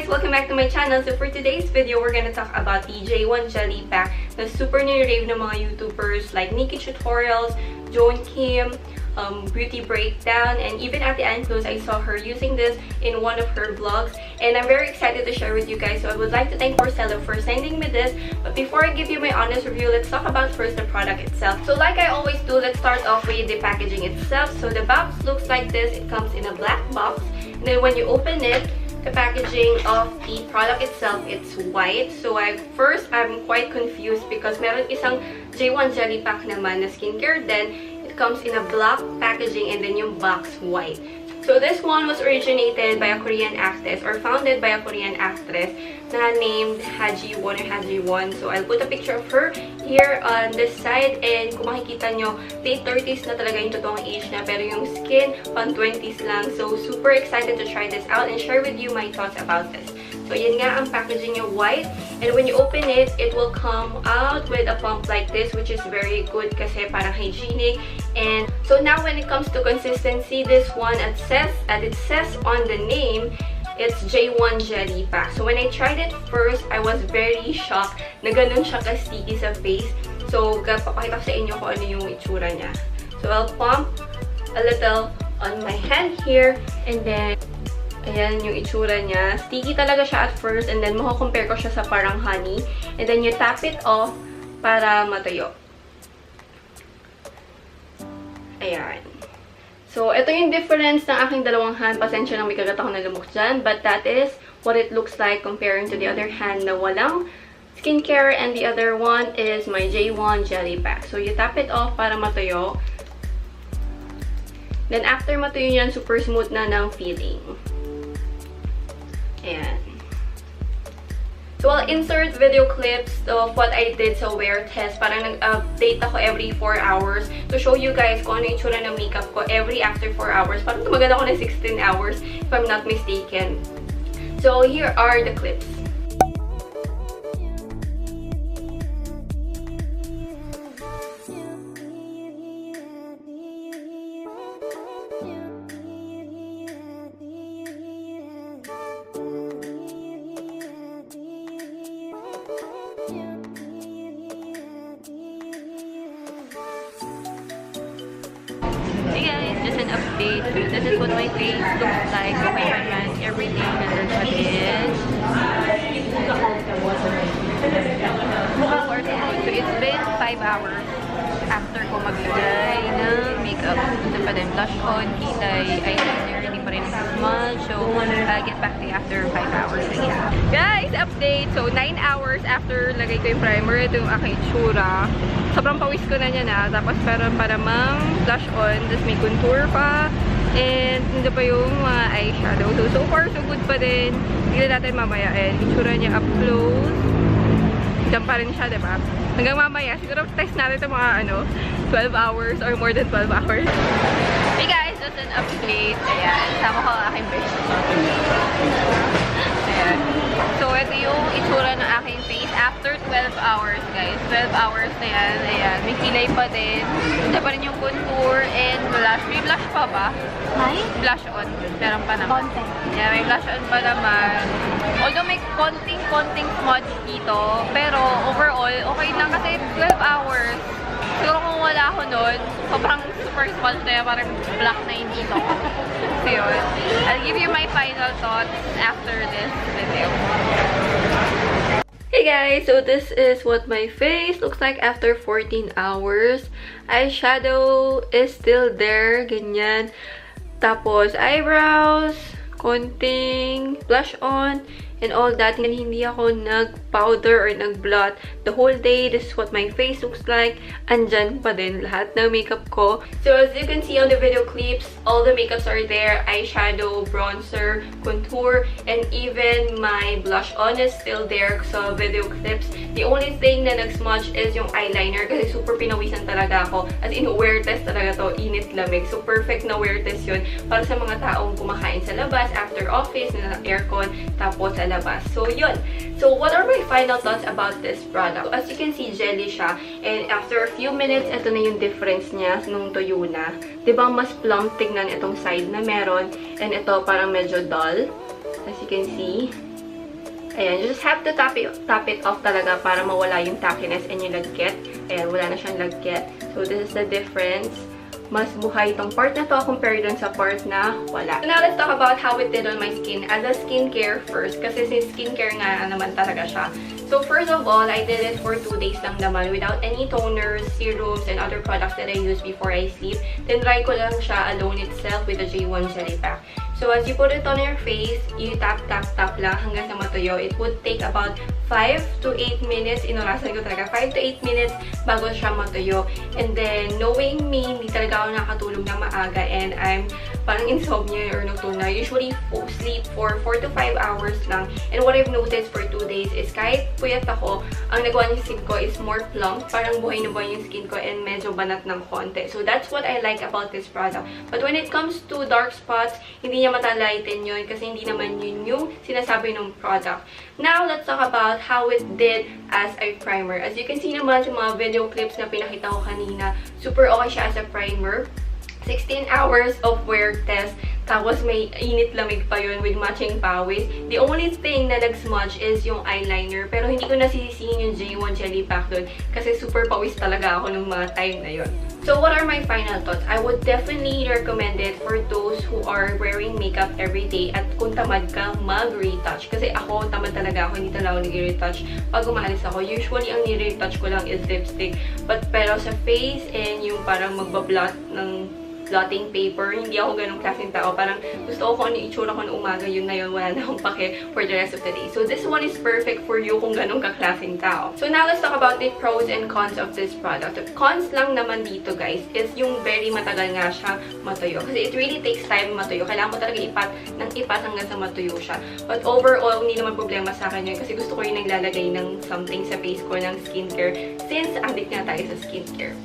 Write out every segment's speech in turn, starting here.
guys! Welcome back to my channel. So for today's video, we're gonna talk about the J.One Jelly Pack na super nire-rave ng mga YouTubers like Nikki Tutorials, Joan Kim, Beauty Breakdown, and even at the end close, I saw her using this in one of her vlogs, and I'm very excited to share with you guys. So I would like to thank Porcello for sending me this. But before I give you my honest review, let's talk about first the product itself. So like I always do, let's start off with the packaging itself. So the box looks like this. It comes in a black box, and then when you open it, the packaging of the product itself, it's white. So I'm quite confused because meron isang J.One Jelly Pack naman na skincare, then it comes in a black packaging and then yung box white. So this one was originated by a Korean actress or founded by a Korean actress na named J.One or J.One. So I'll put a picture of her here on this side, and kung makikita nyo, late 30s na talaga yung totoong age na, pero yung skin pang 20s lang. So super excited to try this out and share with you my thoughts about this. So yan nga ang packaging niya, white, and when you open it, it will come out with a pump like this, which is very good kasi parang hygienic. And so now when it comes to consistency, this one it says on the name, it's J.One Jelly Pack. So when I tried it first, I was very shocked na ganun siya ka-sticky sa face. So papakita ko sa inyo kung ano yung itsura niya. So I'll pump a little on my hand here, and then ayan yung itsura niya. Sticky talaga siya at first, and then mako-compare ko siya sa parang honey. And then you tap it off para matuyo. Ayan. So, ito yung difference ng aking dalawang hand. Pasensya lang may kagat ako na lumok dyan. But that is what it looks like comparing to the other hand na walang skincare. And the other one is my J.One Jelly Pack. So, you tap it off para matuyo. Then, after matuyo yan, super smooth na ng feeling. Ayan. So, I'll insert video clips of what I did sa wear test. Parang nag-update ako every 4 hours to show you guys kung ano yung itsura ng makeup ko every after 4 hours. Parang tumagal ako ng 16 hours if I'm not mistaken. So, here are the clips. Hey guys, just an update. This is what my face looks like. Okay, my hands, everything, and then so it's been 5 hours after ko maglagay ng makeup. Ito pa din, blush on, kilay, eyeliner, hindi pa rin smudge. So, I'll get back to you after 5 hours. So, yeah. Guys, update! So, 9 hours after lagay ko yung primer, ito yung aking itsura. Sobrang pawis ko na niya na. Tapos, meron pa namang blush on. Tapos, may contour pa. And, hindi pa yung mga eyeshadow. So far, so good pa din. Tignan natin mamaya. And, itsura niya up close. Diyan pa rin siya, diba? Hanggang mamaya, siguro test natin ito mga 12 hours or more than 12 hours. Hey guys, just an update. Ayan, sama ko ang aking face. Ayan. So, ito yung itsura ng aking face after 12 hours, guys. 12 hours na yan. Ayan, may kilay pa din. Ito pa rin yung contour and blush. May blush pa ba? May? Blush on. Meron pa naman. Content. Yeah, may blush on pa naman. Although may konting smudge dito, pero overall, okay lang kasi 12 hours. Siguro kung wala ako nun, sobrang super smudge na yan, parang black na yung dito. So yun. I'll give you my final thoughts after this video. Hey guys, so this is what my face looks like after 14 hours. Eyeshadow is still there, ganyan. Tapos eyebrows, konting blush on, and all that. And hindi ako nag-powder or nag-blot the whole day. This is what my face looks like. Andyan pa din lahat ng makeup ko. So as you can see on the video clips, all the makeups are there. Eyeshadow, bronzer, contour, and even my blush on is still there sa video clips. The only thing na nag-smudge is yung eyeliner kasi super pinawisan talaga ako. As in, wear test talaga to, init-lamig. So perfect na wear test yun para sa mga taong kumakain sa labas, after office, na aircon, tapos sa labas. So yun. So what are my final thoughts about this product? So, as you can see, jelly siya. And after a few minutes, ito na yung difference niya nung tuyo na. Diba mas plump tignan itong side na meron. And ito parang medyo dull. As you can see. Ayan, you just have to tap it off talaga para mawala yung tackiness and yung lagkit. Ayan, wala na siyang lagkit. So, this is the difference. Mas buhay itong part na to compared dun sa part na wala. So, now let's talk about how it did on my skin as a skincare first. Kasi since skincare nga naman talaga siya. So, first of all, I did it for 2 days lang naman without any toners, serums, and other products that I use before I sleep. Then, try ko lang siya alone itself with the J.One Jelly Pack. So, as you put it on your face, you tap lang hanggang sa matuyo. It would take about 5 to 8 minutes. Inurasan ko talaga 5 to 8 minutes bago siya matuyo. And then, knowing me, hindi talaga ako nakatulog na maaga and I'm parang insomnia or nocturnal. I usually sleep for 4 to 5 hours lang. And what I've noticed for 2 days is kahit puyat ako, ang nagawa ng skin ko is more plump. Parang buhay na buhay yung skin ko and medyo banat ng konti. So, that's what I like about this product. But when it comes to dark spots, hindi niya matalighten yun kasi hindi naman yun yung sinasabi ng product. Now, let's talk about how it did as a primer. As you can see naman sa mga video clips na pinakita ko kanina, super okay siya as a primer. 16 hours of wear test. Tapos may init-lamig pa yun with matching pawis. The only thing na nag-smudge is yung eyeliner. Pero hindi ko nasisisihin yung J.One Jelly Pack doon. Kasi super pawis talaga ako nung mga time na yun. So what are my final thoughts? I would definitely recommend it for those who are wearing makeup every day. At kung tamad ka, mag-retouch. Kasi ako, tamad talaga ako. Hindi talaga ako nag-retouch. Pag umalis ako, usually ang ni-retouch ko lang is lipstick. Pero sa face and yung parang magbablot ng blotting paper. Hindi ako ganong klaseng tao. Parang gusto ko kung ano itsura ko na umaga, yun na yun. Wala na akong pake for the rest of the day. So, this one is perfect for you kung ganong kaklaseng tao. So, now let's talk about the pros and cons of this product. The cons lang naman dito, guys, is yung very matagal nga siya matuyo. Kasi it really takes time matuyo. Kailangan mo talaga ipat hanggang sa matuyo siya. But overall, hindi naman problema sa akin yun. Kasi gusto ko yung naglalagay ng something sa face ko ng skincare since addict nga tayo sa skincare.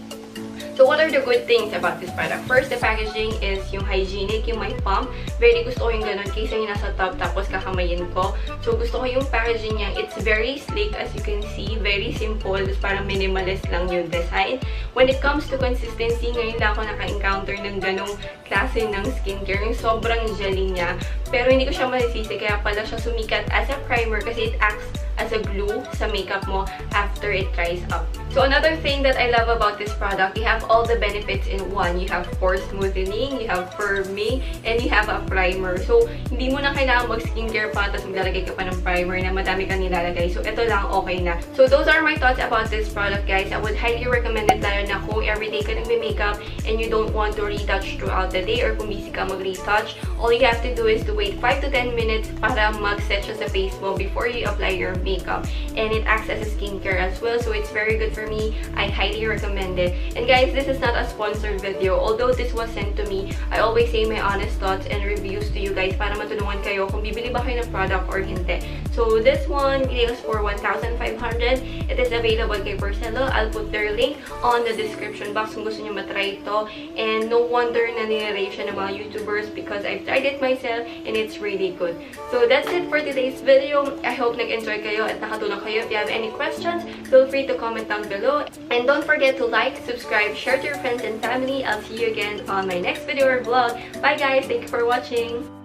So, what are the good things about this product? First, the packaging is yung hygienic, yung may pump. Very gusto ko yung ganun kaysa yung nasa top tapos kakamayin ko. So, gusto ko yung packaging niya. It's very sleek as you can see. Very simple. Just parang minimalist lang yung design. When it comes to consistency, ngayon lang ako naka-encounter ng ganong klase ng skincare. Yung sobrang jelly niya. Pero hindi ko siya masisisi. Kaya pala siya sumikat as a primer kasi it acts as a glue sa makeup mo after it dries up. So, another thing that I love about this product, you have all the benefits in one. You have pore smoothening, you have firming, and you have a primer. So, hindi mo na kailangan mag-skincare pa, tapos maglalagay ka pa ng primer na madami kang nilalagay. So, ito lang, okay na. So, those are my thoughts about this product, guys. I would highly recommend it lalo na kung everyday ka nagme-makeup and you don't want to retouch throughout the day or kung busy ka mag-retouch. All you have to do is to wait 5 to 10 minutes para mag-set siya sa face mo before you apply your makeup. And it acts as a skincare as well, so it's very good for me. I highly recommend it. And guys, this is not a sponsored video. Although this was sent to me, I always say my honest thoughts and reviews to you guys para matulungan kayo kung bibili ba kayo ng product or hindi. So this one retails for 1,500. It is available kay Porcello. I'll put their link on the description box kung gusto nyo matry ito. And no wonder na nire-rave siya ng mga YouTubers because I've tried it myself and it's really good. So that's it for today's video. I hope nag-enjoy kayo at nakatulong kayo. If you have any questions, feel free to comment down below. And don't forget to like, subscribe, share to your friends and family. I'll see you again on my next video or vlog. Bye guys! Thank you for watching!